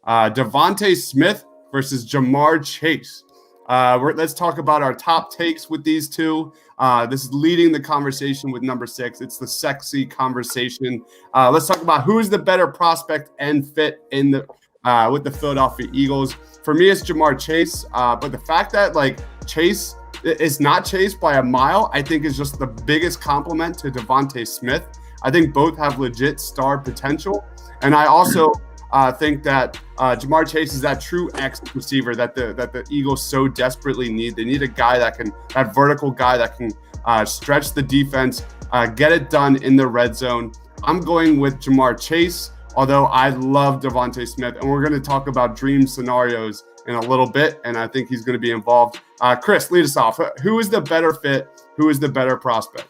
DeVonta Smith versus Jamar Chase. Let's talk about our top takes with these two. This is leading the conversation with number 6. It's the sexy conversation. Let's talk about who is the better prospect and fit in the with the Philadelphia Eagles. For me, it's Jamar Chase. But the fact that Chase is not Chase by a mile, I think is just the biggest compliment to DeVonta Smith. I think both have legit star potential. And I also think that Jamar Chase is that true X receiver that the Eagles so desperately need. They need a guy that vertical guy that can stretch the defense, get it done in the red zone. I'm going with Jamar Chase, although I love DeVonta Smith, and we're going to talk about dream scenarios in a little bit, and I think he's going to be involved. Chris, lead us off. Who is the better fit? Who is the better prospect?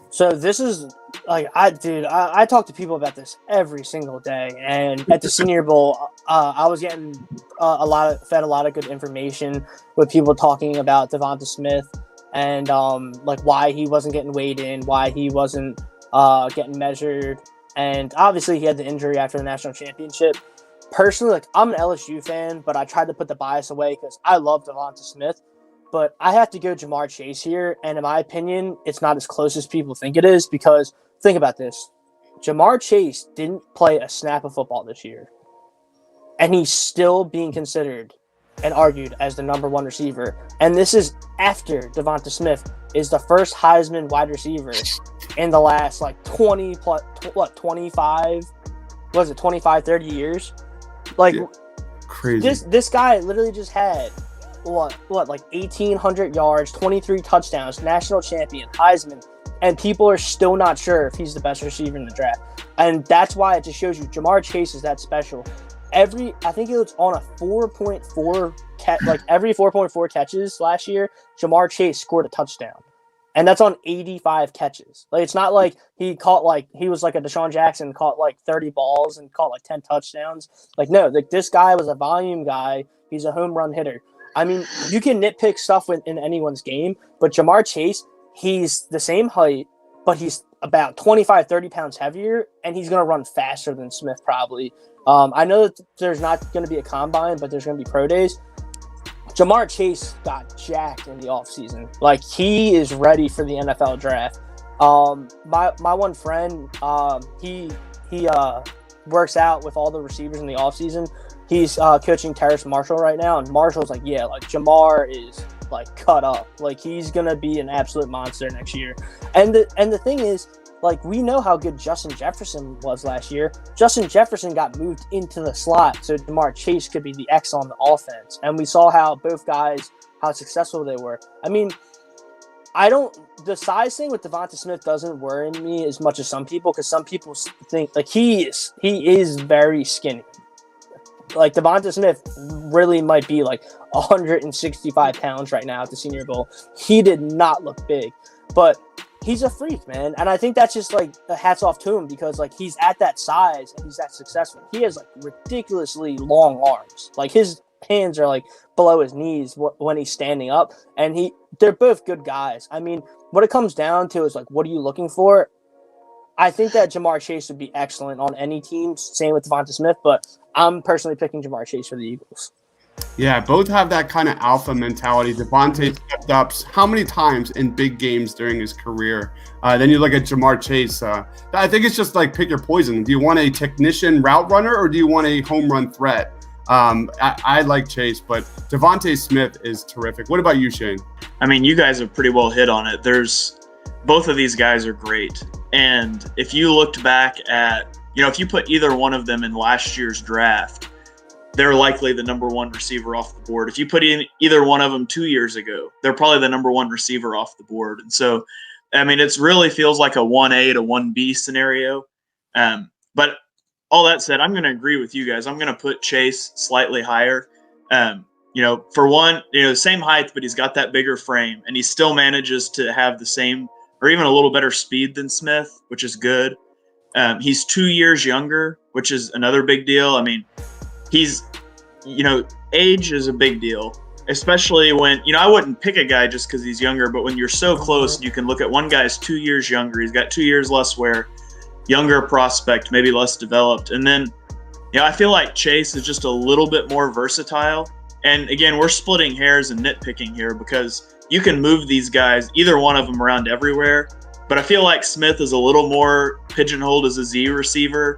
So this is I talk to people about this every single day, and at the Senior Bowl, I was getting fed a lot of good information with people talking about DeVonta Smith and why he wasn't getting weighed in, why he wasn't getting measured, and obviously he had the injury after the national championship. Personally, I'm an LSU fan, but I tried to put the bias away because I love DeVonta Smith. But I have to go Jamar Chase here, and in my opinion, it's not as close as people think it is because think about this. Jamar Chase didn't play a snap of football this year, and he's still being considered and argued as the number 1 receiver. And this is after DeVonta Smith is the first Heisman wide receiver in the last 30 years? Crazy. This guy literally just had 1,800 yards, 23 touchdowns, national champion, Heisman, and people are still not sure if he's the best receiver in the draft. And that's why it just shows you Jamar Chase is that special. I think it was on a 4.4 every 4.4 catches last year, Jamar Chase scored a touchdown. And that's on 85 catches. It's not like he caught he was like a Deshaun Jackson, caught 30 balls and caught 10 touchdowns. No, this guy was a volume guy. He's a home run hitter. I mean, you can nitpick stuff in anyone's game, but Jamar Chase, he's the same height, but he's about 25, 30 pounds heavier, and he's going to run faster than Smith probably. I know that there's not going to be a combine, but there's going to be pro days. Jamar Chase got jacked in the offseason. He is ready for the NFL draft. My one friend, he works out with all the receivers in the offseason. He's coaching Terrace Marshall right now, and Marshall's Jamar is cut up. He's gonna be an absolute monster next year. And the thing is, we know how good Justin Jefferson was last year. Justin Jefferson got moved into the slot, so Jamar Chase could be the X on the offense. And we saw how both guys, how successful they were. I mean, the size thing with DeVonta Smith doesn't worry me as much as some people, because some people think he is very skinny. DeVonta Smith really might be 165 pounds right now at the Senior Bowl. He did not look big, but he's a freak, man. And I think that's just hats off to him because he's at that size and he's that successful. He has ridiculously long arms. His hands are below his knees when he's standing up, and they're both good guys. I mean, what it comes down to is what are you looking for? I think that Jamar Chase would be excellent on any team. Same with DeVonta Smith, but I'm personally picking Jamar Chase for the Eagles. Yeah, both have that kind of alpha mentality. DeVonta stepped up how many times in big games during his career? Then you look at Jamar Chase. I think it's just pick your poison. Do you want a technician route runner or do you want a home run threat? I like Chase, but DeVonta Smith is terrific. What about you, Shane? I mean, you guys have pretty well hit on it. Both of these guys are great. And if you looked back at, if you put either one of them in last year's draft, they're likely the number 1 receiver off the board. If you put in either one of them 2 years ago, they're probably the number 1 receiver off the board. And so, I mean, it really feels like a 1A to 1B scenario. But all that said, I'm going to agree with you guys. I'm going to put Chase slightly higher. For one, the same height, but he's got that bigger frame, and he still manages to have the same or even a little better speed than Smith, which is good. He's 2 years younger, which is another big deal. I mean, age is a big deal, especially when, I wouldn't pick a guy just because he's younger, but when you're so close, you can look at one guy's 2 years younger. He's got 2 years less wear, younger prospect, maybe less developed. And then I feel like Chase is just a little bit more versatile. And again, we're splitting hairs and nitpicking here because you can move these guys, either one of them, around everywhere. But I feel like Smith is a little more pigeonholed as a Z receiver.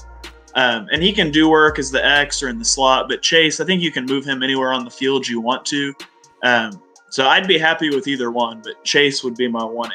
And he can do work as the X or in the slot. But Chase, I think you can move him anywhere on the field you want to. So I'd be happy with either one, but Chase would be my 1A.